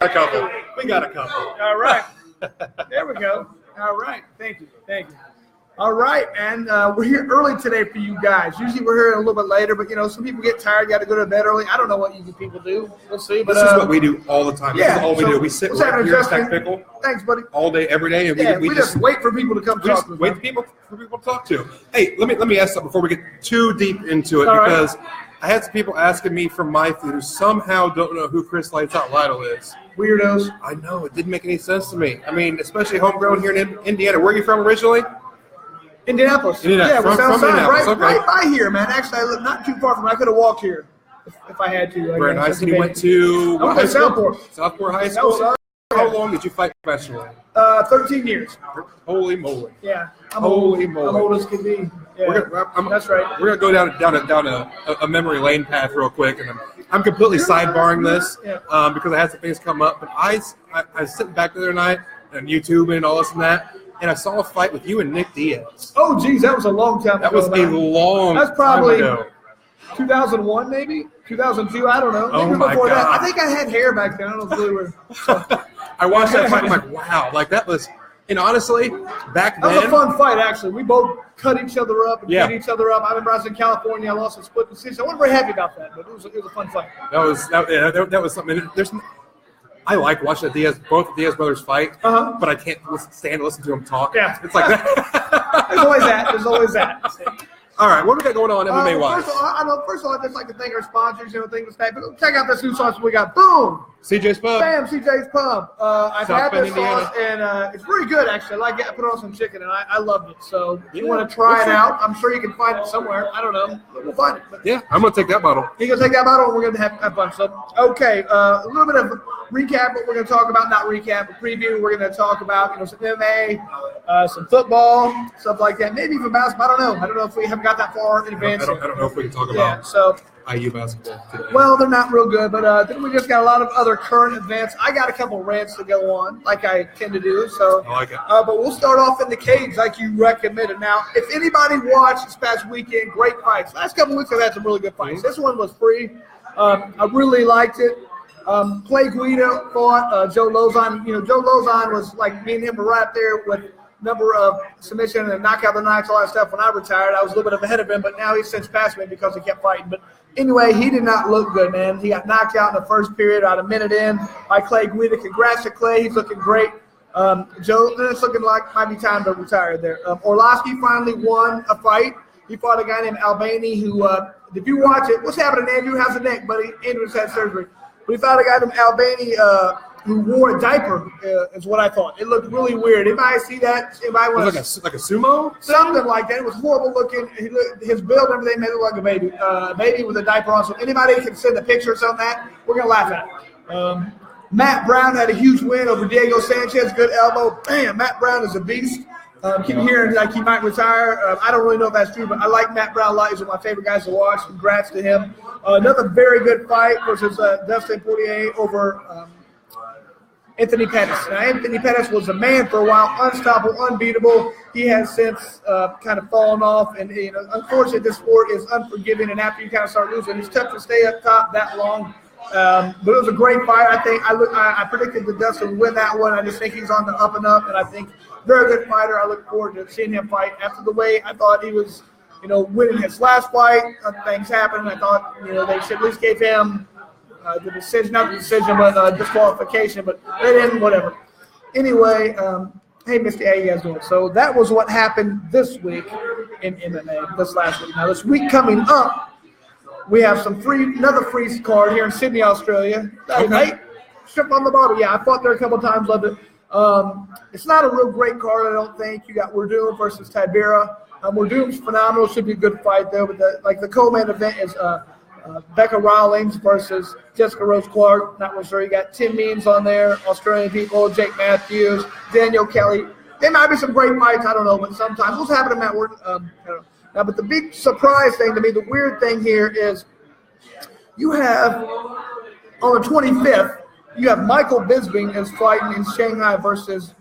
A couple. We got a couple. All right. There we go. All right. Thank you. All right, man. We're here early today for you guys. Usually we're here a little bit later, but, some people get tired, got to go to bed early. I don't know what you people do. We'll see. But, this is what we do all the time. Yeah, this is all we do. We sit right here at Stack Pickle. Thanks, buddy. All day, every day. And we just wait for people to come talk to us. Wait for people to talk to. Hey, let me ask something before we get too deep into it, all because I had some people asking me from my feed who somehow don't know who Chris Lytle is. Weirdos. I know. It didn't make any sense to me. I mean, especially homegrown here in Indiana. Where are you from originally? Indianapolis. Yeah, from Indianapolis. Right by here, man. Actually, I live not too far from. I could have walked here if I had to. Very nice. And you went to what high school? Southport High School. How long did you fight professionally? 13 years. Holy moly. Yeah. I'm moly. I'm old as can be. Yeah, that's right. We're gonna go down a memory lane path real quick, and I'm completely sidebarring this because I had some things come up. But I was sitting back the other night and YouTube and all this and that. And I saw a fight with you and Nick Diaz. Oh, geez, that was a long time ago. That was a long That's probably time ago. 2001, maybe 2002. I don't know. Oh maybe my before God. that. I think I had hair back then. I don't know if really were. I watched that fight. I'm like, wow, like that was. And honestly, back then, that was a fun fight. Actually, we both cut each other up and beat each other up. I remember I was in California. I lost a split decision. I wasn't very happy about that, but it was a fun fight. That was something. I like watching both the Diaz brothers fight, but I can't stand to listen to them talk. Yeah. It's like that. There's always that. All right, what do we got going on MMA-wise? First of all, I'd just like to thank our sponsors, things like that. But check out this new sauce we got. Boom! CJ's Pub. Bam! CJ's Pub. I've had this Indiana. sauce, and it's really good, actually. I like it. I put it on some chicken, and I loved it. So if you want to try it out, I'm sure you can find it somewhere. I don't know. We'll find it. But I'm going to take that bottle. You're going to take that bottle, and we're going to have fun. So, okay, a little bit of recap what we're going to talk about. Not recap, but preview. We're going to talk about, some MMA, some football, stuff like that. Maybe even basketball. I don't know if we haven't got that far in advance. I don't know if we can talk about IU basketball today. Well, they're not real good, but then we just got a lot of other current events. I got a couple rants to go on, like I tend to do. So, I like it. But we'll start off in the cage, like you recommended. Now, if anybody watched this past weekend, great fights. Last couple of weeks, I've had some really good fights. This one was free. I really liked it. Clay Guida fought Joe Lozon. Joe Lozon was like me and him were right there with number of submission and knockout the nights, all that stuff. When I retired, I was a little bit ahead of him, but now he's since passed me because he kept fighting. But anyway, he did not look good, man. He got knocked out in the first period, about a minute in by Clay Guida. Congrats to Clay. He's looking great. Joe, it's looking like might be time to retire there. Orlovsky finally won a fight. He fought a guy named Albany who, if you watch it, what's happening, Andrew? How's the neck, buddy? Andrew's had surgery. But he fought a guy named Albany who wore a diaper, is what I thought. It looked really weird. Anybody see that? Anybody want like a sumo? Something like that. It was horrible looking. His build and everything made it look like a baby. Baby with a diaper on. So anybody can send a picture or something like that, we're going to laugh at it. Matt Brown had a huge win over Diego Sanchez. Good elbow. Bam, Matt Brown is a beast. Keep hearing like he might retire. I don't really know if that's true, but I like Matt Brown a lot. He's one of my favorite guys to watch. Congrats to him. Another very good fight versus Dustin Poirier over Anthony Pettis. Now, Anthony Pettis was a man for a while, unstoppable, unbeatable. He has since kind of fallen off, and unfortunately, this sport is unforgiving. And after you kind of start losing, it's tough to stay up top that long. But it was a great fight. I think I predicted that Dustin would win that one. I just think he's on the up and up, and I think very good fighter. I look forward to seeing him fight. After the way I thought he was, winning his last fight, things happened. I thought, they should at least give him the decision, not the decision, but disqualification. But they didn't. Whatever. Anyway, hey, Misty, how you guys doing? So that was what happened this week in MMA. This last week. Now this week coming up, we have another free card here in Sydney, Australia. Hey, mate, strip on the bottle. Yeah, I fought there a couple times. Loved it. It's not a real great card, I don't think. You got Werdum versus Tibera. Werdum's phenomenal. Should be a good fight, though. But the co-main event is Becca Rawlings versus Jessica Rose Clark. Not really sure. You got Tim Means on there, Australian people, Jake Matthews, Daniel Kelly. There might be some great fights. I don't know, but sometimes what's happening, Matt Ward? I don't know. Now, but the big surprise thing to me, the weird thing here is you have on the 25th, you have Michael Bisping is fighting in Shanghai versus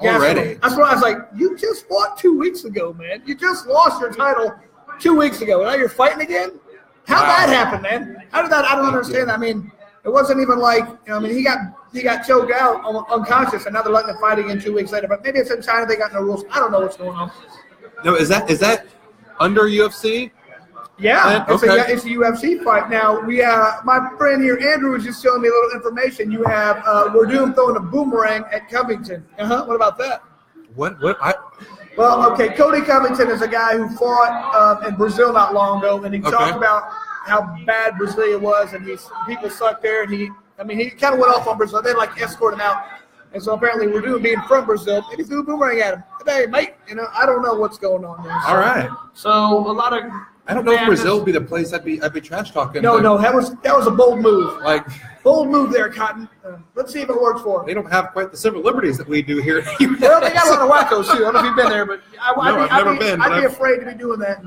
already. That's what I was like. You just fought 2 weeks ago, man. You just lost your title 2 weeks ago. Now you're fighting again? How'd that happen, man? How did that? I don't understand. I mean, it wasn't even like, he got he got choked out, unconscious, and now they're letting him fight again 2 weeks later. But maybe it's in China, they got no rules. I don't know what's going on. No, is that under UFC? Yeah, okay. It's a UFC fight. Now, my friend here, Andrew, was just showing me a little information. You have Werdum throwing a boomerang at Covington. What about that? What? Well, okay, Cody Covington is a guy who fought in Brazil not long ago, and he talked about how bad Brazil was, and people sucked there, and he kind of went off on Brazil. They escort him out. And so apparently Werdum being from Brazil, maybe threw a boomerang at him. Hey, mate, I don't know what's going on there. So, all right. So a lot of I don't know if Brazil would be the place I'd be trash talking. No, that was a bold move. Bold move there, Cotton. Let's see if it works for them. They don't have quite the civil liberties that we do here. Well, they got a lot of wackos too. I don't know if you've been there, but I've never been. I'd be afraid to be doing that.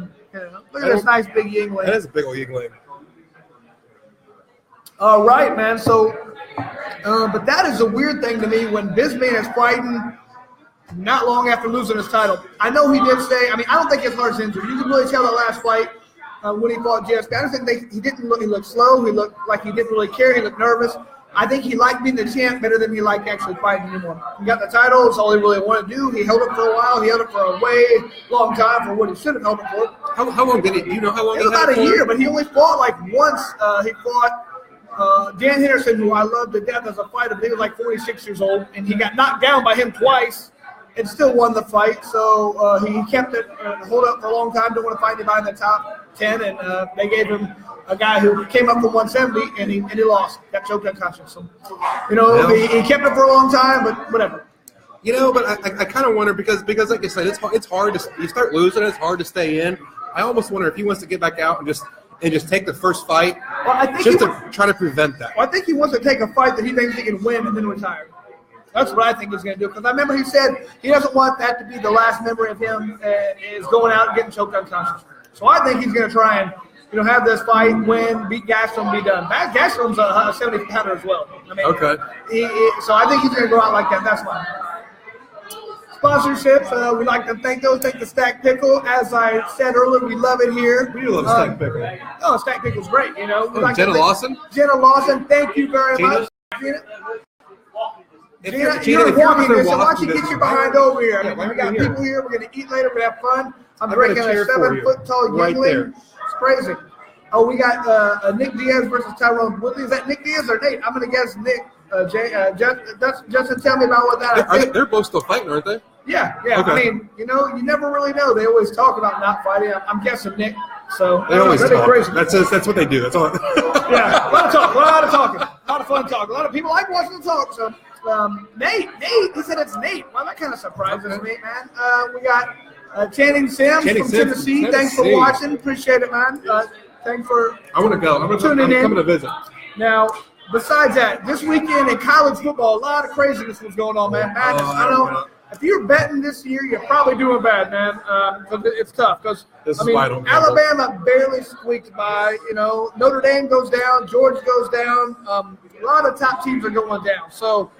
Look at this nice big Yingling. That is a big old Yingling. All right, man. So, but that is a weird thing to me when Bisping is fighting not long after losing his title. I know he did say, I don't think his heart's injured. You can really tell that last fight when he fought GSP. I don't think he didn't look, he looked slow. He looked like he didn't really care. He looked nervous. I think he liked being the champ better than he liked actually fighting anymore. He got the title. It's all he really wanted to do. He held it for a while. He held it for a way long time for what he should have held it for. How long did he, do you know how long it was about a year, but he only fought once. He fought Dan Henderson, who I love to death as a fighter. He was 46 years old, and he got knocked down by him twice and still won the fight. So he kept it, hold up for a long time, didn't want to fight anybody in the top 10, and they gave him a guy who came up from 170, and he lost, got choked unconscious. So, he kept it for a long time, but whatever. But I kind of wonder because like you said, it's hard to you start losing, it's hard to stay in. I almost wonder if he wants to get back out and just take the first fight, to try to prevent that. Well, I think he wants to take a fight that he thinks he can win and then retire. That's what I think he's going to do. Because I remember he said he doesn't want that to be the last memory of him is going out and getting choked unconscious. So I think he's going to try and have this fight, win, beat Gastelum, be done. Gastelum's a 70-pounder as well. Okay. So I think he's going to go out like that. That's fine. Sponsorships, we'd like to thank those. Thank the Stack Pickle. As I said earlier, we love it here. We do love Stack Pickle. Oh, Stack Pickle's great. Jenna Lawson? Jenna Lawson, thank you very much. Gina, you're walking here, so why don't you get your behind over here? We got people here. We're going to eat later. We're going to have fun. I'm drinking a 7-foot-tall Yingling. It's crazy. Oh, we got Nick Diaz versus Tyrone Woodley. Is that Nick Diaz or Nate? I'm going to guess Nick. Justin, tell me about what that. They're both still fighting, aren't they? Yeah. Okay. You never really know. They always talk about not fighting. I'm guessing Nick. So they always talk. Crazy. That's what they do. That's all. Yeah, a lot of talking, a lot of fun talk. A lot of people like watching them talk. So Nate, he said it's Nate. Well, that kind of surprises me, man. We got Channing Sims from Tennessee. Thanks for watching. Appreciate it, man. Thanks for. I want to go. I'm coming to visit. Now. Besides that, this weekend in college football, a lot of craziness was going on, man. If you're betting this year, you're probably doing bad, man. It's tough because Alabama barely squeaked by. Notre Dame goes down, Georgia goes down. A lot of top teams are going down. So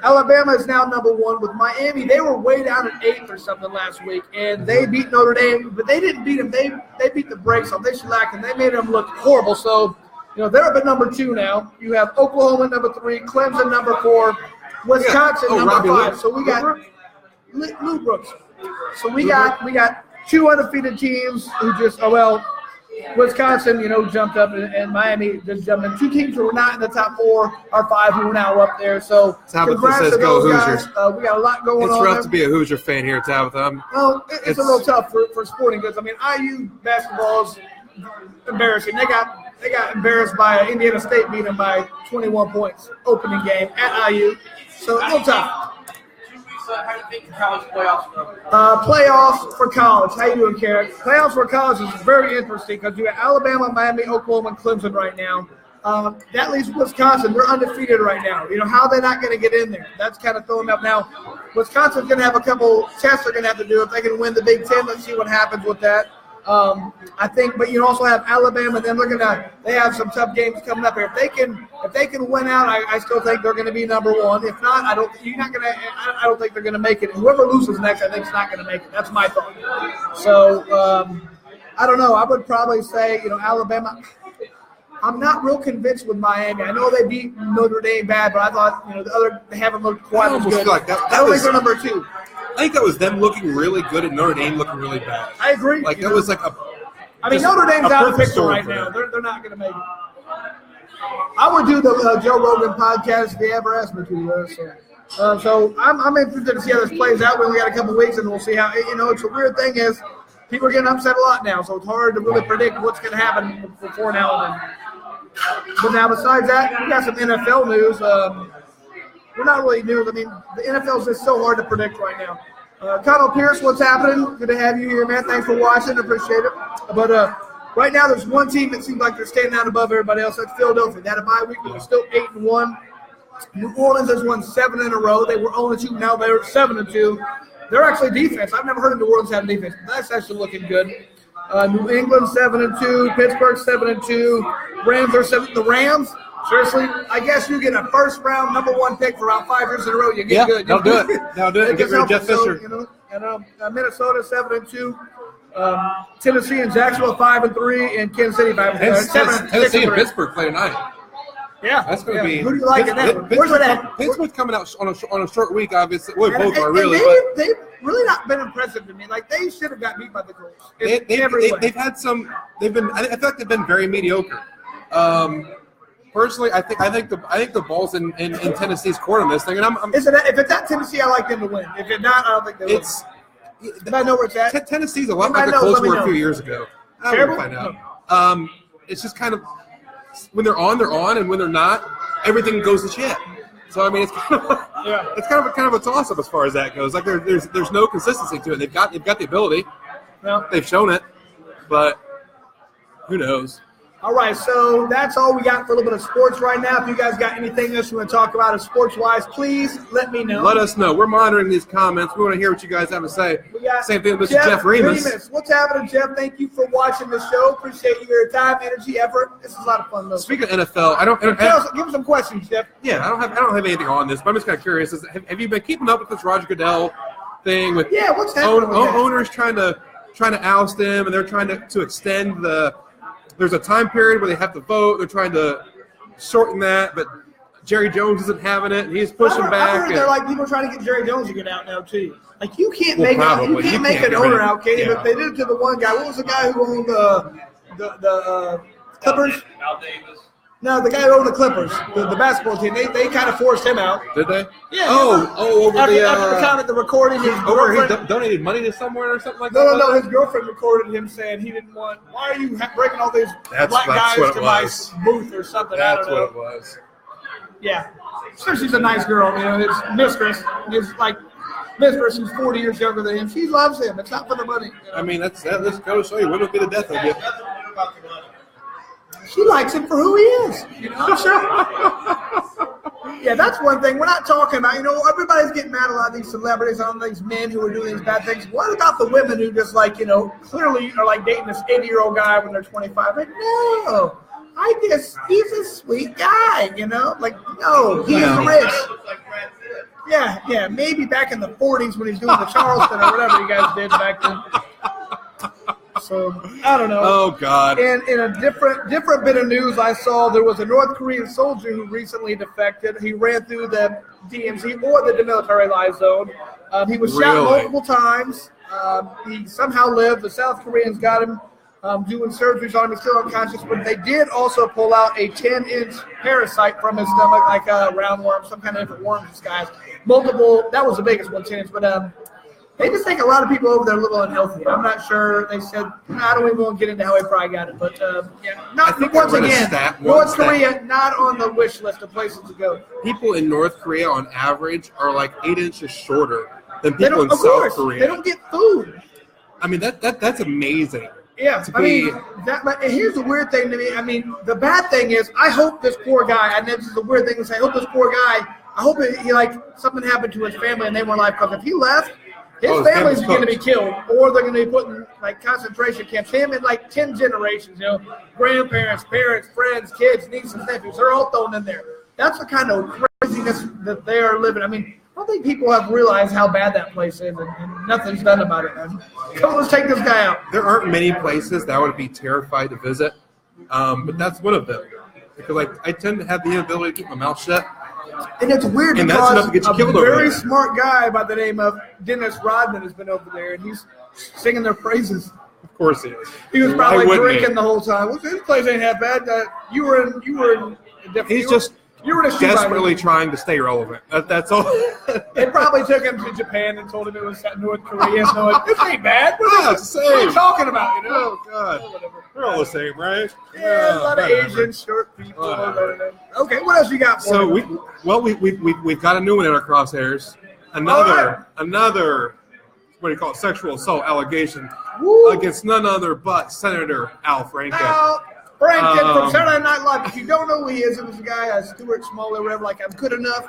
Alabama is now number 1 with Miami. They were way down at 8th or something last week, and they beat Notre Dame, but they didn't beat them. They beat the brakes off. They shellacked them. They made them look horrible. So. They're up at number 2 now. You have Oklahoma number 3, Clemson number 4, Wisconsin number 5. So we got Lou Brooks. So we got 2 undefeated teams who just Wisconsin jumped up and Miami just jumped in. 2 teams who were not in the top 4 or 5 who are now up there. So congrats to those guys. We got a lot going on. It's rough to be a Hoosier fan here, Tabitha. Well, it's a little tough for sporting goods. IU basketball is embarrassing. They got embarrassed by Indiana State, beating them by 21 points opening game at IU. So a little tough. How do you think college playoffs go? Playoffs for college. How you doing, Carrick? Playoffs for college is very interesting because you have Alabama, Miami, Oklahoma, and Clemson right now. That leaves Wisconsin. They're undefeated right now. How are they not going to get in there? That's kind of throwing up. Now, Wisconsin's going to have a couple tests they're going to have to do. If they can win the Big Ten, let's see what happens with that. I think, but you also have Alabama, and then they have some tough games coming up here. If they can win out, I still think they're going to be number 1. If not, I don't think they're going to make it. Whoever loses next, I think is not going to make it. That's my thought. So I don't know. I would probably say Alabama. I'm not real convinced with Miami. I know they beat Notre Dame bad, but I thought they haven't looked quite as good. Feel like that I don't was, think they're number 2. I think that was them looking really good and Notre Dame looking really bad. I agree. Like that was like a. I mean, Notre Dame's out of the picture right now. They're not going to make it. I would do the Joe Rogan podcast if he ever asked me to. So I'm interested to see how this plays out. We only got a couple weeks, and we'll see how. It's a weird thing is people are getting upset a lot now, so it's hard to really predict what's going to happen before now and then. But now, besides that, we got some NFL news. We're not really news. I mean, the NFL is just so hard to predict right now. Connell Pierce, what's happening? Good to have you here, man. Thanks for watching. Appreciate it. But right now, there's one team that seems like they're standing out above everybody else. That's Philadelphia. They had a bye week, but they're still 8-1. New Orleans has won 7 in a row. They were 0-2. Now they're 7-2. They're actually defense. I've never heard of New Orleans have defense. That's actually looking good. New England 7-2. Pittsburgh 7-2. Rams are 7. The Rams. Seriously, I guess you get a first-round number 1 pick for around 5 years in a row. You get good. They'll do it. They'll do it. Get rid of Jeff Fisher. And Minnesota 7-2. Tennessee and Jacksonville 5-3, and Kansas City 5-3. Tennessee and Pittsburgh play tonight. Yeah, that's going to be. Who do you like in that? Where's it at? Pittsburgh's coming out on a short week, obviously. Well, both are really. They've really not been impressive to me. Like they should have got beat by the Colts. They've had some. They've been. I feel like they've been very mediocre. Personally, I think the ball's in Tennessee's court on this thing, and if it's at Tennessee, I like them to win. If it's not, I don't think they win. I know where it's at. Tennessee's a lot like the Colts were a few years ago. We'll find out. It's just kind of when they're on, and when they're not, everything goes to shit. So I mean, it's kind of a toss up as far as that goes. Like there's no consistency to it. They've got the ability. Well, they've shown it, but who knows? All right, so that's all we got for a little bit of sports right now. If you guys got anything else you want to talk about sports-wise, please let me know. Let us know. We're monitoring these comments. We want to hear what you guys have to say. Same thing with Mr. Jeff Remus. What's happening, Jeff? Thank you for watching the show. Appreciate your time, energy, effort. This is a lot of fun, though. Speaking of NFL, give us some questions, Jeff. Yeah, I don't have anything on this, but I'm just kind of curious. Have you been keeping up with this Roger Goodell thing? With what's happening with that? Owners trying to oust him, and they're trying to extend the. There's a time period where they have to vote. They're trying to shorten that, but Jerry Jones isn't having it, and he's pushing back. I heard they're like people trying to get Jerry Jones to get out now too. Like you can't make an owner out, can you? But they did it to the one guy. What was the guy who owned the Clippers? Al Davis. No, the guy who owned the Clippers, the basketball team. They kind of forced him out. Did they? Yeah. Over after the time of the recording, he donated money to somewhere or something like that. No. His girlfriend recorded him saying he didn't want. Why are you bringing all these black guys to my booth or something? I don't know. That's what it was. Yeah. Sure, she's a nice girl. His mistress is like mistress who's 40 years younger than him. She loves him. It's not for the money. I mean, let's go show you. Women will be the death of you. She likes him for who he is. Yeah, that's one thing we're not talking about. Everybody's getting mad a lot of these celebrities on these men who are doing these bad things. What about the women who just clearly are like dating this 80-year-old guy when they're 25? Like, no, he's a sweet guy. No, he's rich. Yeah, maybe back in the 40s when he's doing the Charleston or whatever you guys did back then. So I don't know. Oh God! And in a different bit of news, I saw there was a North Korean soldier who recently defected. He ran through the DMZ or the demilitarized zone. He was shot multiple times. He somehow lived. The South Koreans got him doing surgeries on him. He's still unconscious, but they did also pull out a 10-inch parasite from his stomach, like a roundworm, some kind of different worms disguised. Multiple. That was the biggest one, 10 inch, but they just think a lot of people over there are a little unhealthy. I'm not sure. They said, I don't even want to get into how he probably got it. But, once again, North Korea not on the wish list of places to go. People in North Korea, on average, are like 8 inches shorter than people in South Korea. They don't get food. I mean, that's amazing. Yeah, but here's the weird thing to me. I mean, the bad thing is, I hope this poor guy, and this is a weird thing to say, I hope this poor guy, I hope something happened to his family and they weren't alive, because if he left, his family's going to be killed, or they're going to be put in concentration camps. Him and 10 generations, grandparents, parents, friends, kids, nieces, nephews, they're all thrown in there. That's the kind of craziness that they are living. I mean, I don't think people have realized how bad that place is, and nothing's done about it. Man. Come on, let's take this guy out. There aren't many places that I would be terrified to visit. But that's one of them because I tend to have the inability to keep my mouth shut. And it's weird And that's because enough to get you killed a over very there. smart guy by the name of Dennis Rodman has been over there, and he's singing their praises. Of course he is. He was Why probably wouldn't he? drinking the whole time. Well, this place ain't that bad. You were in a different. He's just you were in a shoe desperately bag. trying to stay relevant. That's all. They probably took him to Japan and told him it was North Korea. So this ain't bad. Yeah, What it's are the you same. talking about? You know? Oh God, we're all the same, right? Yeah, a lot of whatever. Asian short people. Whatever. Okay, what else you got for So me? we've got a new one in our crosshairs. Another what do you call it? Sexual assault allegation Woo. against none other but Senator Al Franken. Al Franken from Um, Saturday Night Live. If you don't know who he is, it was a guy, Stuart Smalley, whatever, like, I'm good enough,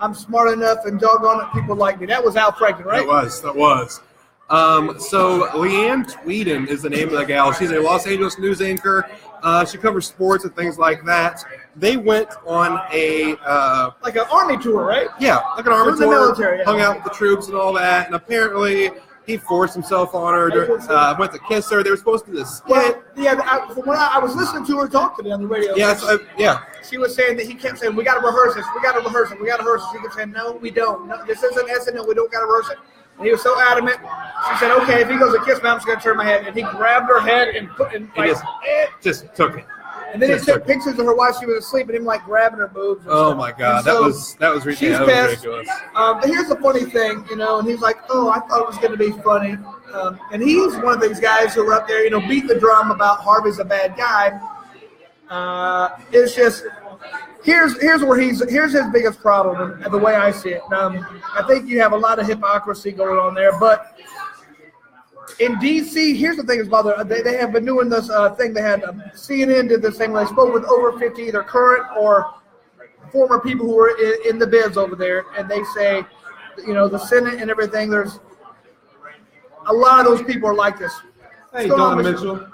I'm smart enough, and doggone it, people like me. That was Al Franken, right? That was. So Leanne Tweeden is the name of the gal. She's a Los Angeles news anchor. She covers sports and things like that. They went on a Like an army tour, right? like an army Through the tour, military, yeah. hung out with the troops and all that. And apparently he forced himself on her. Went to kiss her. They were supposed to do this Well, skit. yeah, from when I was listening to her talk today on the radio. Yeah. She was saying that he kept saying, we got to rehearse this, we got to rehearse it, we got to rehearse it. She kept saying, no, we don't. No, this isn't SNL, we don't got to rehearse it. And he was so adamant. She said, okay, if he goes to kiss me, I'm just going to turn my head. And he grabbed her head and put in He just took it. And then he just took took it. pictures of her while she was asleep and him like grabbing her boobs. And Oh stuff. my God, And that so was she's ridiculous. pissed. But here's the funny thing, and he's like, oh, I thought it was going to be funny. And he's one of these guys who are up there, beat the drum about Harvey's a bad guy. It's just here's his biggest problem, and the way I see it. I think you have a lot of hypocrisy going on there, but in D.C., here's the thing that's bothering. They have been doing this thing. They had CNN did this thing. They spoke with over 50 either current or former people who were in the bids over there, and they say, the Senate and everything. There's a lot of those people are like this. Hey, What's going on, Don Mr. Mitchell.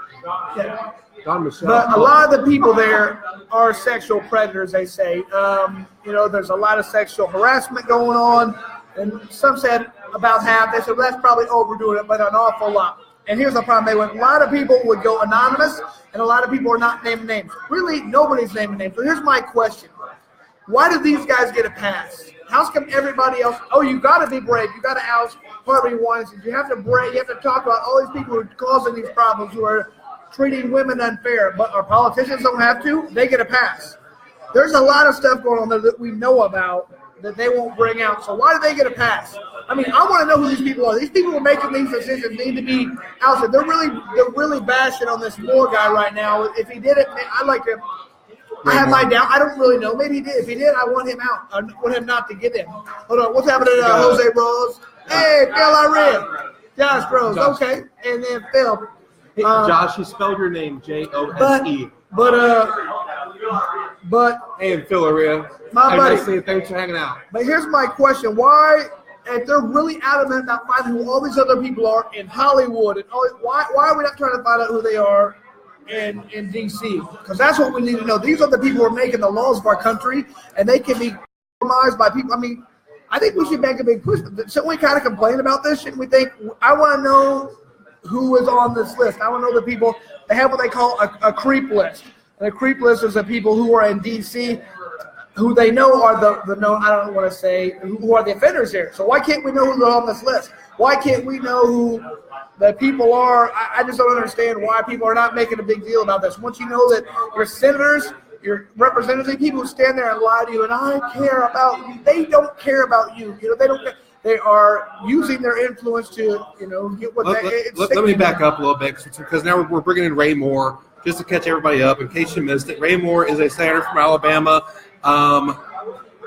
Yeah. Don Michelle. But a lot of the people there are sexual predators, they say. There's a lot of sexual harassment going on. And some said about half. They said, well, that's probably overdoing it, but an awful lot. And here's the problem. A lot of people would go anonymous, and a lot of people are not naming names. Really, nobody's naming names. So here's my question. Why do these guys get a pass? How come everybody else, you got to be brave. You got to oust Harvey Weinstein. You have to brave. You have to talk about all these people who are causing these problems, who are treating women unfair. But our politicians don't have to. They get a pass. There's a lot of stuff going on there that we know about that they won't bring out. So why do they get a pass? I mean, I want to know who these people are. These people who are making these decisions need to be ousted. They're really bashing on this Moore guy right now. If he did it, I'd like to. I have my doubt. I don't really know. Maybe he did. If he did, I want him out. I want him not to get in. Hold on. What's happening to Jose Rose? Hey, Phil Irene. Josh Rose. Josh. Okay. And then Phil. Hey, Josh, you spelled your name Jose. But Hey, and Phil Aria. My buddy. Say thanks for hanging out. But here's my question: why, if they're really adamant about finding who all these other people are in Hollywood, and why are we not trying to find out who they are in D.C.? Because that's what we need to know. These are the people who are making the laws of our country, and they can be compromised by people. I mean, I think we should make a big push. Shouldn't we kind of complain about this? Shouldn't we think? I want to know who is on this list. I want to know the people. They have what they call a creep list. And a creep list is the people who are in D.C. who they know are the known, I don't want to say, who are the offenders here. So why can't we know who's on this list? Why can't we know who the people are? I just don't understand why people are not making a big deal about this. Once you know that your senators, your representatives, people who stand there and lie to you, and I care about you, they don't care about you. They don't care. They are using their influence to, get what Let me back up a little bit because now we're bringing in Ray Moore just to catch everybody up. In case you missed it, Ray Moore is a senator from Alabama.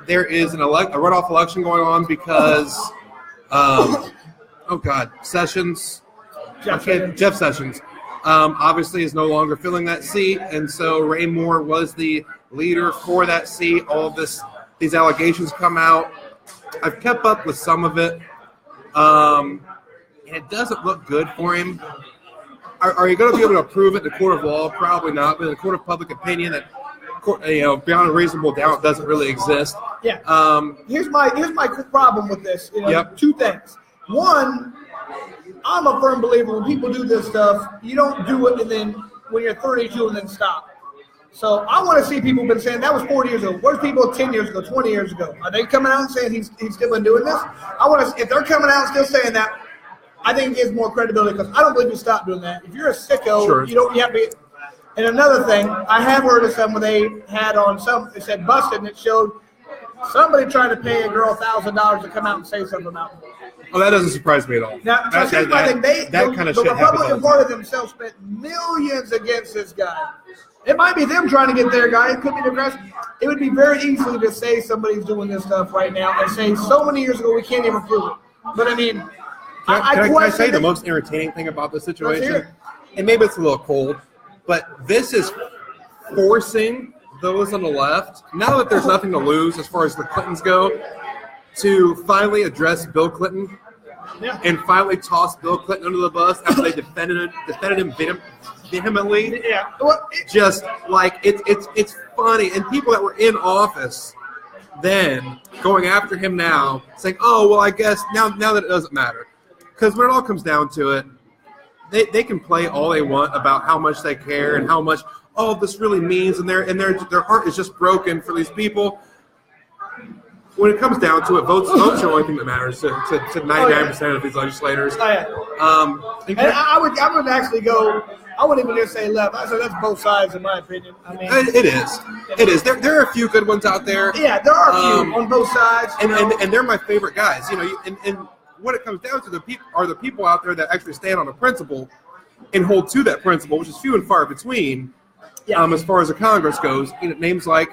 There is a runoff election going on because, Sessions, Jeff Sessions, obviously is no longer filling that seat, and so Ray Moore was the leader for that seat. All of these allegations come out. I've kept up with some of it, and it doesn't look good for him. Are you going to be able to prove it in the court of law? Probably not, but in the court of public opinion, that beyond a reasonable doubt doesn't really exist. Yeah. Here's my problem with this. Yep. Two things. One, I'm a firm believer when people do this stuff, you don't do it and then when you're 32 and then stop. So I want to see people been saying that was 40 years ago. Where's people 10 years ago, 20 years ago? Are they coming out and saying he's still been doing this? I want to. If they're coming out and still saying that, I think it gives more credibility because I don't believe you stop doing that. If you're a sicko, Sure. you have to be. And another thing, I have heard of someone they had on some. It said busted, and it showed somebody trying to pay a girl $1,000 to come out and say something about it. Oh, that doesn't surprise me at all. Now, that kind of shit happens. the Republican Party themselves spent millions against this guy. It might be them trying to get their guy. It could be the rest. It would be very easy to say somebody's doing this stuff right now and say so many years ago we can't even prove it. But I mean, can I say the most entertaining thing about this situation? And maybe it's a little cold, but this is forcing those on the left, now that there's nothing to lose as far as the Clintons go, to finally address Bill Clinton and finally toss Bill Clinton under the bus after they defended him vehemently. Yeah. Well, just like it's funny, and people that were in office then going after him now, saying, "Oh, well, I guess now that it doesn't matter," because when it all comes down to it, they can play all they want about how much they care and how much this really means, and their heart is just broken for these people. When it comes down to it, votes are the only thing that matters to 99% of these legislators. And I would actually go. I wouldn't even just say left. I said that's both sides, in my opinion. I mean, it is. It is. There are a few good ones out there. Yeah, there are a few on both sides. And they're my favorite guys. You know, and what it comes down to, the people out there that actually stand on a principle and hold to that principle, which is few and far between. Yeah. As far as the Congress goes, names like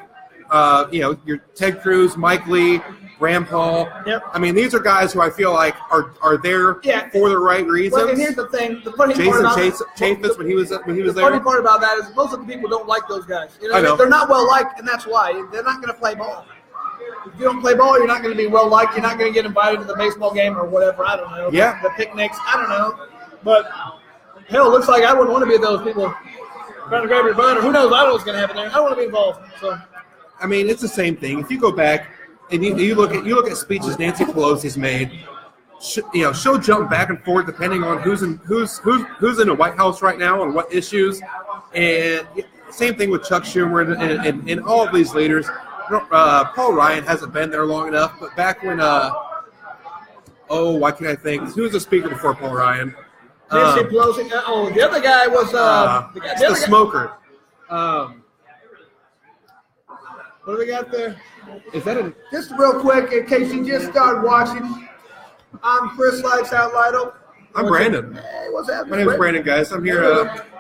your Ted Cruz, Mike Lee, Rand Paul. Yep. I mean, these are guys who I feel like are there for the right reasons. Well, and here's the thing: the funny Jason part about Chaffetz when he was there. The funny part about that is most of the people don't like those guys. I know. They're not well liked, and that's why they're not going to play ball. If you don't play ball, you're not going to be well liked. You're not going to get invited to the baseball game or whatever. I don't know. Yeah. The picnics. I don't know. But hell, it looks like I wouldn't want to be those people trying to grab your butt, or who knows? I don't know what's going to happen there. I don't want to be involved. So. I mean, it's the same thing. If you go back and you look at speeches Nancy Pelosi's made, she'll jump back and forth depending on who's in the White House right now and what issues. And same thing with Chuck Schumer and all of these leaders. Paul Ryan hasn't been there long enough, but back when why can't I think? Who was the speaker before Paul Ryan? Nancy Pelosi. The other guy was the smoker. What do we got there? Is that just real quick, in case you just started watching, I'm Chris Lights Out Lytle. I'm Brandon. Hey, what's happening? My name is Brandon, guys. I'm here.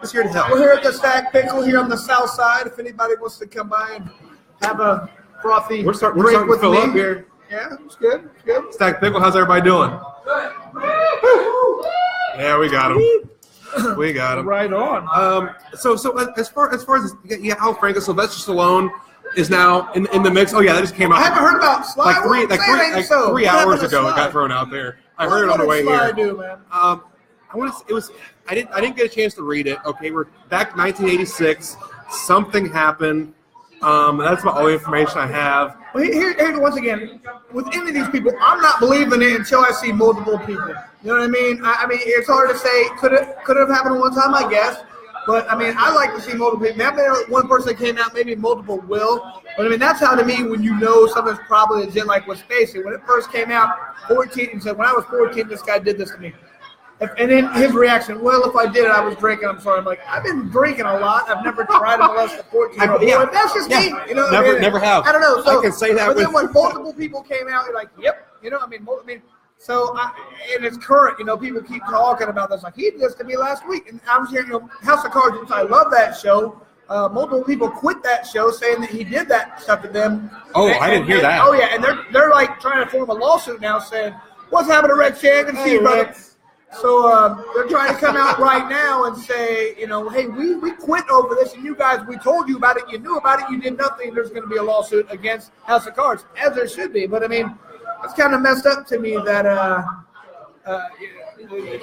Just here to help. We're here at the Stack Pickle here on the south side. If anybody wants to come by and have a frothy we're starting drink to with fill me. up here. Yeah, it's good. It's good. Stack Pickle, how's everybody doing? Yeah, we got him. We got him. Right on. So as far as Al Franken, Sylvester Stallone is now in the mix. Oh yeah, that just came out. I haven't heard about Sly. Like 3 hours ago. It got thrown out there. I heard it on the way here. Sly do, man? I want to. It was. I didn't get a chance to read it. Okay, we're back to 1986. Something happened. That's about all the information I have. Well, here once again, with any of these people, I'm not believing it until I see multiple people. You know what I mean? I mean, it's hard to say. Could have happened one time, I guess. But, I mean, I like to see multiple people. Maybe one person came out, maybe multiple will. But, I mean, that's how to me when you know something's probably legit, like with Spacey. When it first came out, 14, and said, when I was 14, this guy did this to me. And then his reaction, well, if I did it, I was drinking. I'm sorry. I'm like, I've been drinking a lot. I've never tried to molest a 14-year-old boy. That's just me. You know, never have. I don't know. So, I can say that. But then when multiple people came out, you're like, yep. You know, so, and it's current, people keep talking about this. Like, he did this to me last week. And I was hearing, House of Cards, which I love that show. Multiple people quit that show saying that he did that stuff to them. Oh, I didn't hear that. Oh, yeah. And they're like trying to form a lawsuit now saying, what's happened to Red Shannon? See, brother. So they're trying to come out right now and say, hey, we quit over this, and you guys, we told you about it, you knew about it, you did nothing. There's going to be a lawsuit against House of Cards, as there should be. But, I mean, it's kind of messed up to me that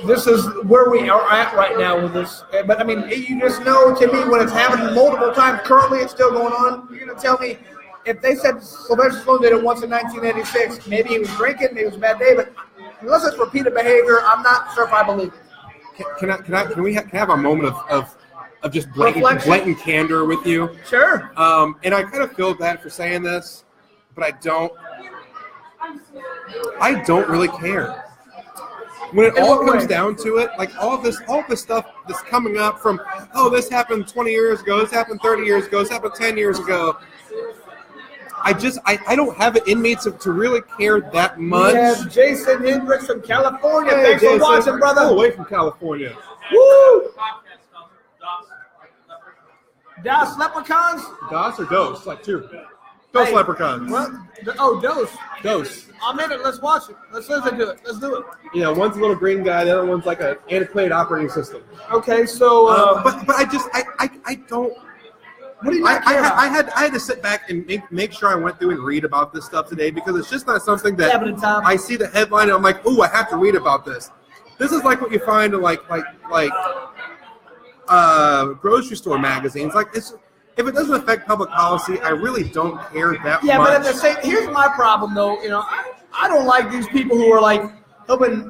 this is where we are at right now with this. But, I mean, you just know to me when it's happened multiple times, currently it's still going on. You're going to tell me if they said Sylvester Stallone did it once in 1986, maybe he was drinking, maybe it was a bad day, but unless it's repeated behavior, I'm not sure if I believe it. Can we have a moment of of just blatant candor with you. Sure. And I kind of feel bad for saying this, but I don't really care. When it all comes down to it, like all this stuff that's coming up from, this happened 20 years ago, this happened 30 years ago, this happened 10 years ago. I don't have it in me to really care that much. We have Jason Hendricks from California. Hey, Thanks Jason, for watching, brother. All the way from California. Woo! Das Leprechauns? DOS or Dose? Like two. Dose Leprechauns. Dose. Dose. I'm in it. Let's watch it. Let's listen to it. Let's do it. Yeah, one's a little green guy, the other one's like an antiquated operating system. Okay, so but I don't. What do you not care about? I had to sit back and make sure I went through and read about this stuff today because it's just not something that I see the headline and I'm like, I have to read about this. This is like what you find in like grocery store magazines. Like if it doesn't affect public policy, I really don't care that much. Yeah, but at the same, here's my problem though. I don't like these people who are like helping,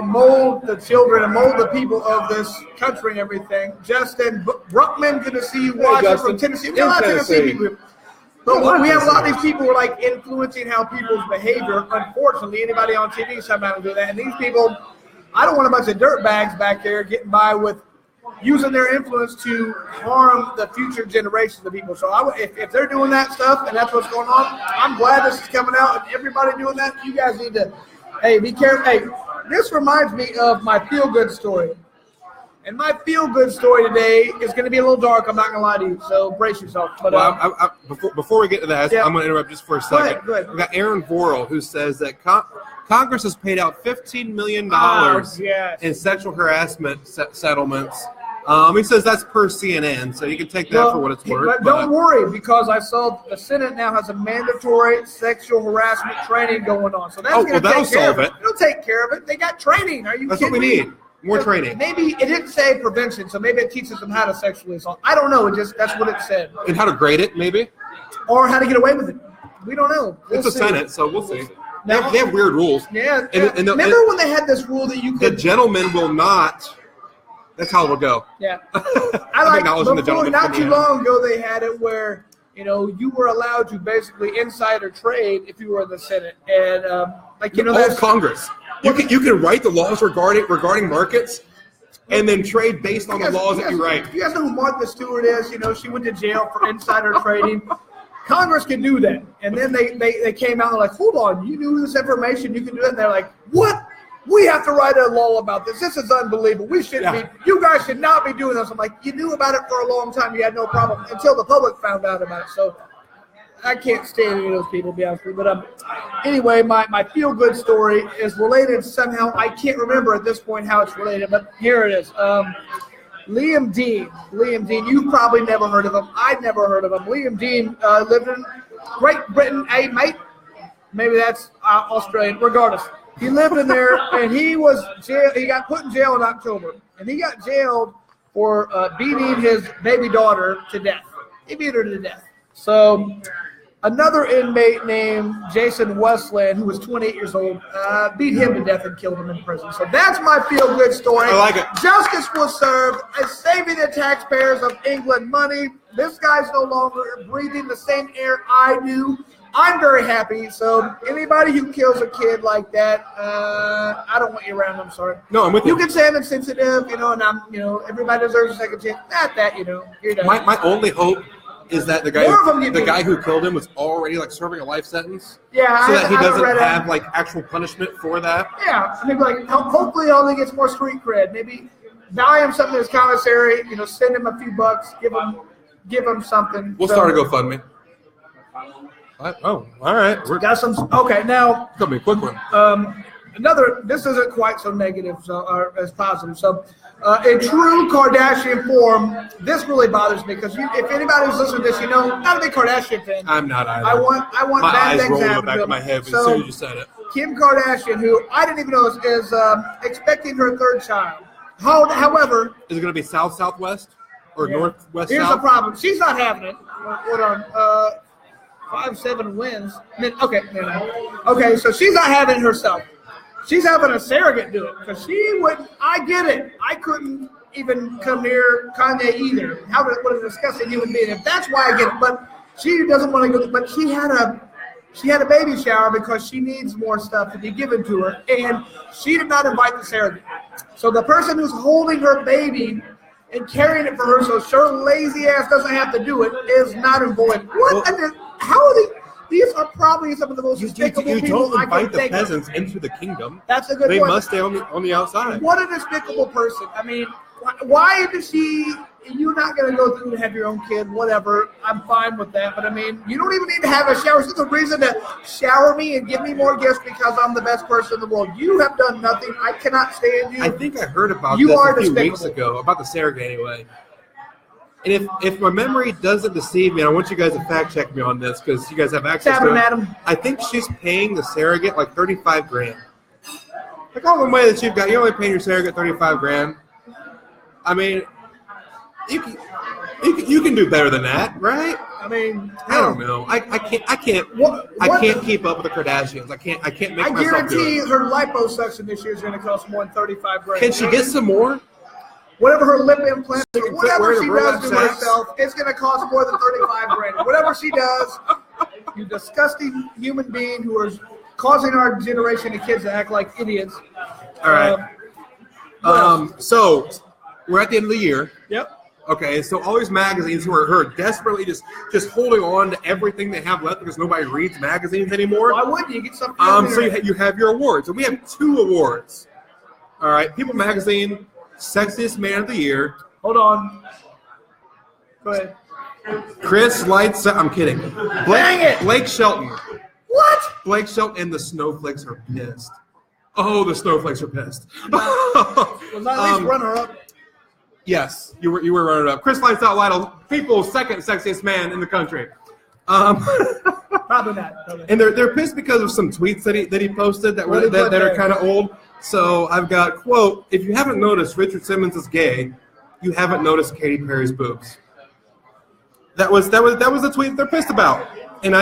mold the children and mold the people of this country and everything. Justin Bruckman, good to see you watching from Tennessee. We're not Tennessee people. But we have a lot of these people who are like influencing how people's behavior. Unfortunately, anybody on TV somehow do that. And these people, I don't want a bunch of dirtbags back there getting by with using their influence to harm the future generations of people. So if they're doing that stuff and that's what's going on, I'm glad this is coming out and everybody doing that. You guys need to, be careful. Hey, this reminds me of my feel-good story. And my feel-good story today is going to be a little dark. I'm not going to lie to you, so brace yourself. But before we get to that, I'm going to interrupt just for a second. Go ahead. We got Aaron Vorel, who says that Congress has paid out $15 million in sexual harassment settlements. He says that's per CNN, so you can take that for what it's worth. But don't worry, because I saw the Senate now has a mandatory sexual harassment training going on. So that's going to take care of it. It'll take care of it. They got training. Are you That's kidding what we me? need. More training. Maybe it didn't say prevention, so maybe it teaches them how to sexually assault. I don't know. That's what it said. And how to grade it, maybe? Or how to get away with it. We don't know. It's a Senate, so we'll see. They have weird rules. Yeah. Remember when they had this rule that you could... The gentleman will not... That's how it will go. Yeah. Not too long ago, they had it where, you were allowed to basically insider trade if you were in the Senate. And, that's Congress. You can write the laws regarding markets and then trade based on the laws that you write. You guys know who Martha Stewart is? She went to jail for insider trading. Congress can do that. And then they came out and like, hold on, you knew this information, you can do that. And they're like, what? We have to write a law about this. This is unbelievable. We shouldn't be. You guys should not be doing this. I'm like, you knew about it for a long time. You had no problem until the public found out about it. So I can't stand any of those people, to be honest with you. But anyway, my feel-good story is related somehow. I can't remember at this point how it's related, but here it is. Liam Dean. You've probably never heard of him. I'd never heard of him. Liam Dean lived in Great Britain. Hey, mate. Maybe that's Australian. Regardless. He lived in there, and he got put in jail in October. And he got jailed for beating his baby daughter to death. He beat her to death. So another inmate named Jason Westland, who was 28 years old, beat him to death and killed him in prison. So that's my feel-good story. I like it. Justice was served, saving the taxpayers of England money. This guy's no longer breathing the same air I do. I'm very happy. So anybody who kills a kid like that, I don't want you around. I'm sorry. No, I'm with you. You can say I'm insensitive, and I'm, everybody deserves a second chance. Not that, you're done. My only hope is that the guy who killed him was already serving a life sentence. Yeah, so that he doesn't have actual punishment for that. Yeah, maybe hopefully he only gets more street cred. Maybe buy him something in his commissary. Send him a few bucks. Give him something. We'll start a GoFundMe. Oh, all right. Got some. Okay, now. It's gonna be a quick one. This isn't quite so negative or as positive. So, in true Kardashian form, this really bothers me because if anybody's listening to this, not a big Kardashian fan. I'm not either. I want my bad eyes things roll to in the happen back to of my them. head as soon as you said it. Kim Kardashian, who I didn't even know is expecting her third child. However, is it going to be southwest or northwest? Here's the problem: she's not having it. Hold on. 5-7 wins. Okay, so she's not having it herself. She's having a surrogate do it because she wouldn't. I get it. I couldn't even come near Kanye either. What a disgusting human being. If that's why I get it, but she doesn't want to go. But she had a baby shower because she needs more stuff to be given to her, and she did not invite the surrogate. So the person who's holding her baby and carrying it for her, so her lazy ass doesn't have to do it, is not invited. How are they? These are probably some of the most despicable you people don't I invite can the think of. peasants into the kingdom. That's a good They point. must stay on the outside. What a despicable person. I mean, why does she? You're not going to go through and have your own kid, whatever. I'm fine with that. But, I mean, you don't even need to have a shower. It's the reason to shower me and give me more gifts because I'm the best person in the world. You have done nothing. I cannot stand you. I think I heard about You this are a few despicable. weeks ago, about the surrogate anyway. And if my memory doesn't deceive me, and I want you guys to fact check me on this because you guys have access to it. Madam. I think she's paying the surrogate like $35,000. Like all the money that you've got, you're only paying your surrogate $35,000. I mean, you can do better than that, right? I mean, I don't know. I can't keep up with the Kardashians. I can't make I myself do guarantee it. her liposuction this year is going to cost more than $35,000. Can she get some more? Whatever her lip implants, So you can quit whatever wearing she a does burlap to sack? herself, it's going to cost more than $35,000. Whatever she does, you disgusting human being who is causing our generation of kids to act like idiots. All right. So we're at the end of the year. Yep. Okay, so all these magazines who are desperately just holding on to everything they have left because nobody reads magazines anymore. Why wouldn't you get something? So you have your awards, and we have 2 awards. All right, People Magazine, Sexiest Man of the Year. Hold on. Go ahead. Chris Lytle. I'm kidding. Dang it! Blake Shelton. What? Blake Shelton and the Snowflakes are pissed. Oh, the Snowflakes are pissed. Was I at least runner-up? Yes, you were running up. Chris Lytle, People's second sexiest man in the country. Probably not. And they're pissed because of some tweets that he posted that are kind of old. So I've got, quote, if you haven't noticed Richard Simmons is gay, you haven't noticed Katy Perry's boobs. That was the tweet they're pissed about. And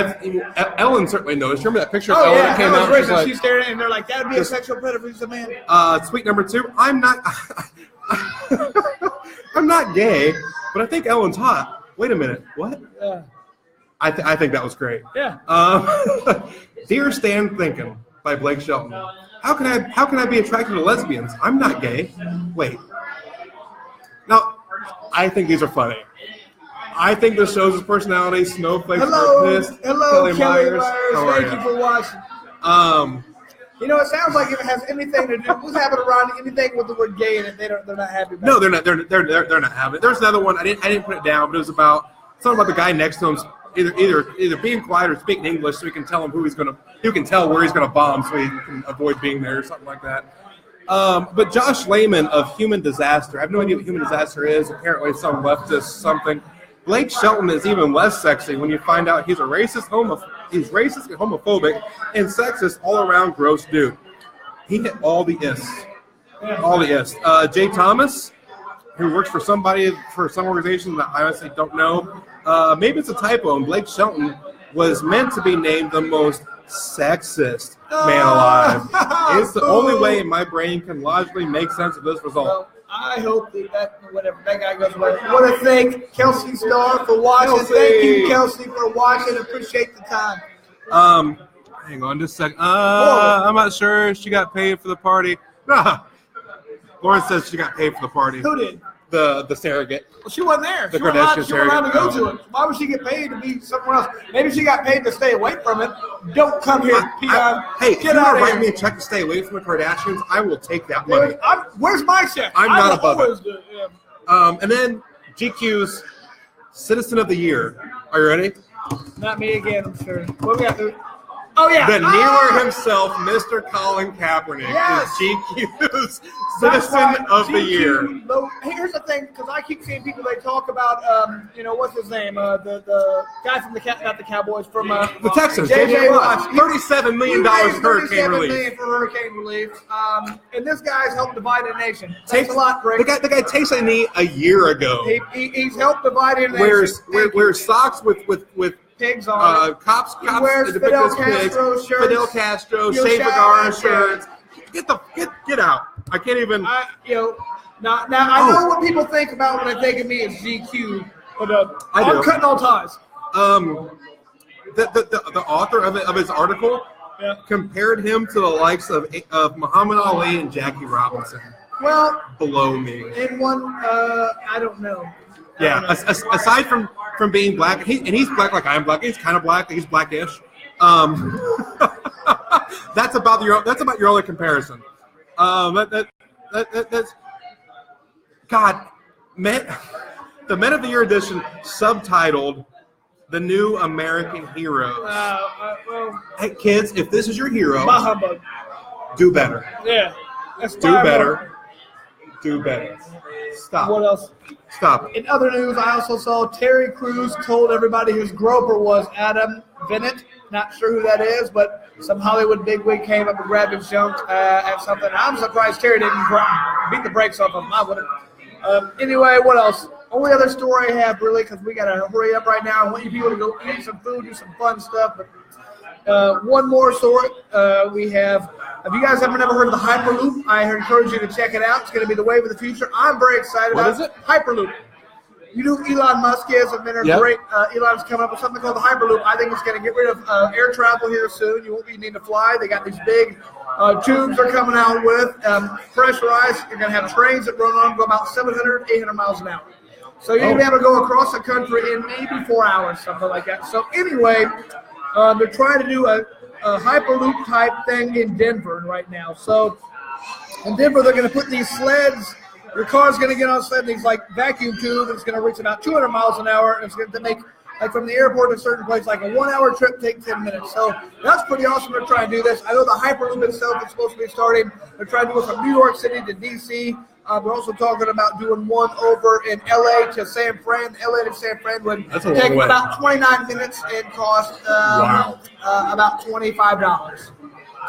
Ellen certainly noticed. Remember that picture of Ellen that came out? She's like, she's staring and they're like, that would be a sexual predator. He's a man. Tweet number 2, I'm not I'm not gay, but I think Ellen's hot. Wait a minute. What? Yeah. I think that was great. Yeah. Dear Stan Thinking by Blake Shelton. How can I be attracted to lesbians? I'm not gay. Wait. Now, I think these are funny. I think this shows his personality. Snowflakes are pissed. Hello, Kelly Myers. Myers. How are Thank you for watching. you? It sounds like if it has anything to do, who's having around anything with the word gay in it, they're not happy about. No, they're not. They're not having it. There's another one. I didn't put it down, but it was about something about the guy next to him either being quiet or speaking English, so he can tell him who can tell where he's gonna bomb, so he can avoid being there or something like that. But Josh Lehman of Human Disaster. I have no idea what Human Disaster is. Apparently, some leftist something. Blake Shelton is even less sexy when you find out he's racist and homophobic and sexist all around gross dude. He hit all the ists. All the ists. Jay Thomas, who works for some organization that I honestly don't know. Maybe it's a typo, and Blake Shelton was meant to be named the most sexist man alive. It's the only way my brain can logically make sense of this result. Well, I hope that guy goes away. I want to thank Kelsey Starr for watching. Kelsey. Thank you, Kelsey, for watching. Appreciate the time. Hang on just a second. I'm not sure if she got paid for the party. Nah. Lauren says she got paid for the party. Who did? The surrogate. Well, she wasn't there. The She wasn't allowed Kardashian to go surrogate. to it. Why would she get paid to be somewhere else? Maybe she got paid to stay away from it. Don't come here, Peon. Hey, if you Get want out to of write here. me a check to stay away from the Kardashians, I will take that money. Dude, where's my check? I'm not will above it. always do, yeah. And then GQ's Citizen of the Year. Are you ready? Not me again, I'm sure. What we got to? Oh, yeah. The kneeler himself, Mr. Colin Kaepernick, Yes. is GQ's That's Citizen right. of the GQ, Year. Here's the thing, because I keep seeing people, they talk about, what's his name? The guy from not the Cowboys, from The Texans, J.J. Watt. Watt. $37 million hurricane relief. $37 million for hurricane relief. And this guy's helped divide a nation. Thanks a lot, Greg. The guy takes a knee a year ago. He's helped divide a nation. Wears socks with pigs on it. cops He wears Fidel Castro shirts. Fidel Castro, You'll Che shout Vergara at shirts. Get out. I can't even. Now I know what people think about when they think of me as GQ, but I'm cutting all ties. The author of his article compared him to the likes of Muhammad Ali and Jackie Robinson. Well, below me. In one, I don't know. Aside from being black, he's black like I'm black. He's kind of black. He's blackish. That's about your only comparison. That's God, the Men of the Year edition subtitled "The New American Heroes." Well, hey kids, if this is your hero, humbug. Do better. Yeah, do better. Do better. Stop. What else? Stop. In other news, I also saw Terry Crews told everybody his groper was Adam Bennett. Not sure who that is, but some Hollywood bigwig came up and grabbed his junk at something. I'm surprised Terry didn't beat the brakes off him. I would have. Anyway, what else? Only other story I have, really, because we got to hurry up right now. I want you people to go eat some food, do some fun stuff. But one more story we have. If you guys haven't ever heard of the Hyperloop, I encourage you to check it out. It's going to be the wave of the future. I'm very excited about it. What is it? Hyperloop. You know who Elon Musk is? I've been great. Elon's coming up with something called the Hyperloop. I think it's going to get rid of air travel here soon. You won't be needing to fly. They got these big tubes they're coming out with, pressurized. You're going to have trains that run on, go about 700, 800 miles an hour. So you're going to be able to go across the country in maybe 4 hours, something like that. So anyway, they're trying to do a Hyperloop type thing in Denver right now. So in Denver, they're going to put these sleds. Your car's going to get on a sled, these like vacuum tube. It's going to reach about 200 miles an hour. And it's going to make, like from the airport to a certain place, like a 1 hour trip take 10 minutes. So that's pretty awesome. They're trying to do this. I know the Hyperloop itself is supposed to be starting. They're trying to do it from New York City to D.C. We're also talking about doing one over in L.A. to San Fran. L.A. to San Fran would take about 29 minutes and cost about $25.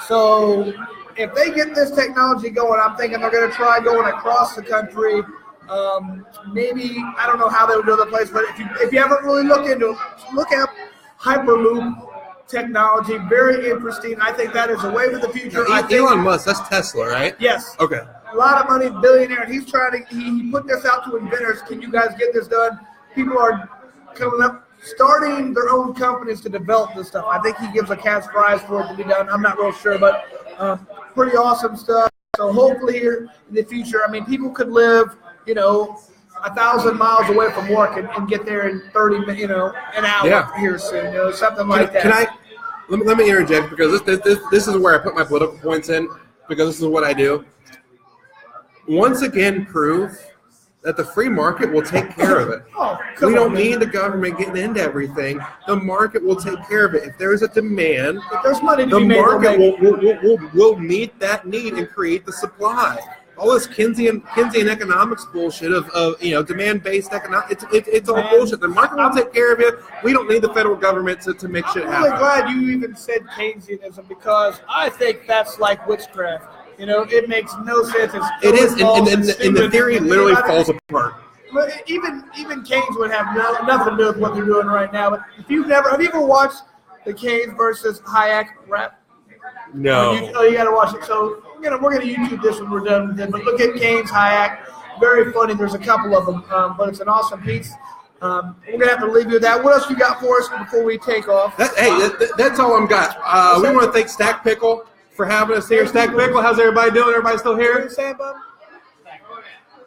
So if they get this technology going, I'm thinking they're going to try going across the country. Maybe, I don't know how they would do other places, but if you haven't really looked into it, look up Hyperloop technology. Very interesting. I think that is a wave of the future. Elon Musk, that's Tesla, right? Yes. Okay. A lot of money, billionaire, and he's trying to. He put this out to inventors. Can you guys get this done? People are coming up, starting their own companies to develop this stuff. I think he gives a cash prize for it to be done. I'm not real sure, but pretty awesome stuff. So hopefully here in the future, I mean, people could live, 1,000 miles away from work and get there in 30 minutes, an hour here soon, something like that. Let me interject, because this is where I put my political points in, because this is what I do. Once again, prove that the free market will take care of it. We don't need the government getting into everything. The market will take care of it. If there is a demand, if there's money to the be made, market will meet that need and create the supply. All this Keynesian economics bullshit of demand-based economics, it's all bullshit. The market will take care of it. We don't need the federal government to make shit happen. I'm really glad you even said Keynesianism, because I think that's like witchcraft. It makes no sense. It is, and the theory literally falls apart. But even Keynes would have nothing to do with what they're doing right now. But have you ever watched the Keynes versus Hayek rap? No. You got to watch it. So we're gonna YouTube this when we're done with it. But look at Keynes, Hayek. Very funny. There's a couple of them, but it's an awesome piece. We're gonna have to leave you with that. What else you got for us before we take off? That's all I've got. We want to thank Stack Pickle for having us here. Stack Pickle, how's everybody doing? Everybody still here?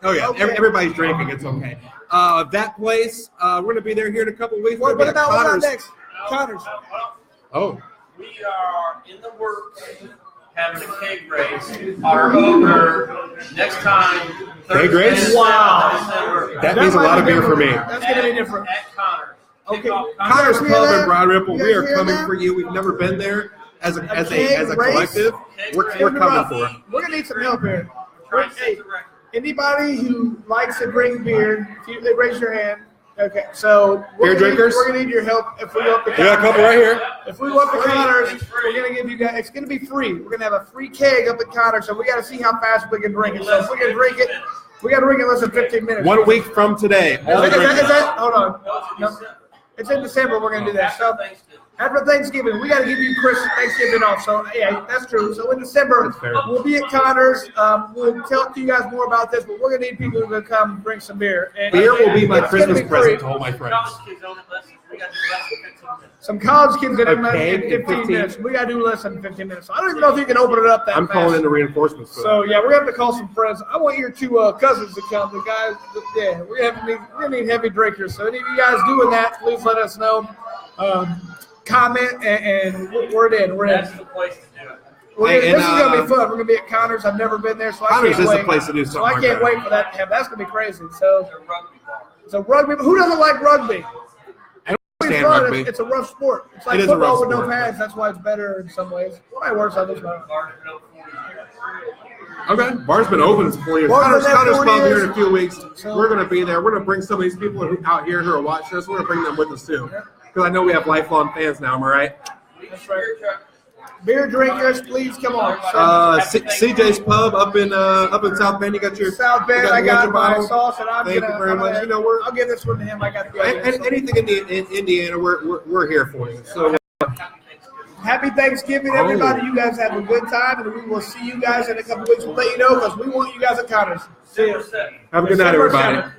Oh, yeah. Okay. Everybody's drinking. It's okay. That place, we're going to be there here in a couple of weeks. What about next? Connors. Oh. We are in the works having a keg race. Our over next time. Keg race? Wow. That means a lot of beer for me. That's going to be different. At Connors. Okay. Connors Pub in Broad Ripple. We are coming for you. We've never been there. As a collective, we're coming for it. We're gonna need some help here. Hey, anybody who likes to drink beer, if you raise your hand. Okay, so beer drinkers, we're gonna need your help if we go up the. We got a couple right here. If we go up the Connors, we're gonna give you guys. It's gonna be free. We're gonna have a free keg up at Connors, so we got to see how fast we can drink it. So if we can drink it, we got to drink it in less than 15 minutes. 1 week from today. Is that? Hold on. No, it's in December. We're gonna do that. So. After Thanksgiving, we got to give you Thanksgiving off. So, yeah, that's true. So, in December, we'll be at Connors. We'll tell you guys more about this, but we're going to need people to come bring some beer. And beer will be my Christmas present to all my friends. Some college kids that A in keg in 15 minutes. 15? We got to do less than 15 minutes. So, I don't even know if you can open it up that I'm fast. calling in the reinforcements for So, yeah, we're going to have to call some friends. I want your two cousins to come. The guys, yeah, we're going to need heavy drinkers. So, any of you guys doing that, please let us know. Comment and we're in. That's the place to do it. This is going to be fun. We're going to be at Connors. I've never been there, so I Connors can't wait. is the place to do something So I like can't that. wait for that to happen. That's going to be crazy. So It's a rugby bar. it's a rugby. Who doesn't like rugby? I don't It's understand fun. rugby. It's a rough sport. It's like It is a rough football with no sport. pads. That's why it's better in some ways. It works on this one. Bar's been open 40 years. Okay, bar's been open for 4 years. Bar's been there Connors 4 Club years. here in a few weeks. So- We're going to be there. We're going to bring some of these people out here who are watching us. We're going to bring them with us too, because I know we have lifelong fans now. Am I right? That's right. Beer drinkers, please come on. So, CJ's Pub up in South Bend. You got your South Bend, you I got your my bottle. sauce, and I'm Thank gonna. you very I'm much. gonna- You know, we're I'll give this one to him. I got the idea. and anything in Indiana, we're here for you. So Happy Thanksgiving, everybody. You guys have a good time, and we will see you guys in a couple weeks. We'll let you know because we want you guys at Connors. See you. have a good night, December everybody. 7th.